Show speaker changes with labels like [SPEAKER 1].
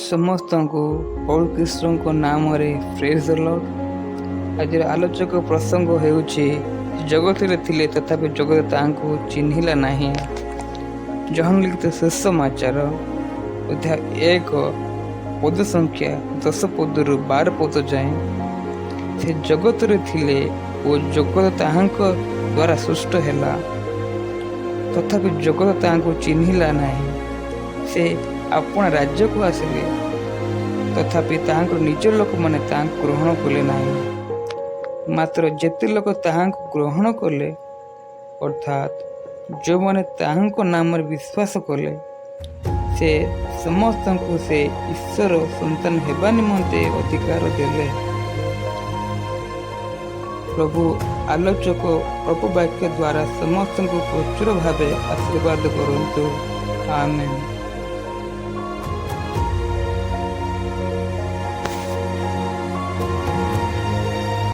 [SPEAKER 1] ସମସ୍ତଙ୍କୁ ପୌଲ ଖ୍ରୀଷ୍ଟଙ୍କ ନାମରେ ପ୍ରେଜ୍ ଦ ଲର୍ଡ। ଆଜିର ଆଲୋଚକ ପ୍ରସଙ୍ଗ ହେଉଛି ଜଗତରେ ଥିଲେ ତଥାପି ଜଗତ ତାହାଙ୍କୁ ଚିହ୍ନିଲା ନାହିଁ। ଜହନ ଲିଖିତ ଶେଷ ସମାଚାର ଅଧ୍ୟାୟ 1 ପଦ ସଂଖ୍ୟା 10 ପଦରୁ 12 ପଦ ଯାଏଁ। ସେ ଜଗତରେ ଥିଲେ ଓ ଜଗତ ତାହାଙ୍କ ଦ୍ୱାରା ସୃଷ୍ଟ ହେଲା, ତଥାପି ଜଗତ ତାହାଙ୍କୁ ଚିହ୍ନିଲା ନାହିଁ। ସେ ଆପଣା ରାଜ୍ୟକୁ ଆସିଲେ, ତଥାପି ତାହାଙ୍କର ନିଜ ଲୋକମାନେ ତାହାଙ୍କୁ ଗ୍ରହଣ କଲେ ନାହିଁ। ମାତ୍ର ଯେତେ ଲୋକ ତାହାଙ୍କୁ ଗ୍ରହଣ କଲେ, ଅର୍ଥାତ୍ ଯେଉଁମାନେ ତାହାଙ୍କ ନାମରେ ବିଶ୍ୱାସ କଲେ, ସେ ସମସ୍ତଙ୍କୁ ସେ ଈଶ୍ୱର ସନ୍ତାନ ହେବା ନିମନ୍ତେ ଅଧିକାର ଦେଲେ। ପ୍ରଭୁ ଆଲୋଚକ ପ୍ରଭୁ ବାକ୍ୟ ଦ୍ୱାରା ସମସ୍ତଙ୍କୁ ପ୍ରଚୁର ଭାବେ ଆଶୀର୍ବାଦ କରନ୍ତୁ। ଆମେନ୍।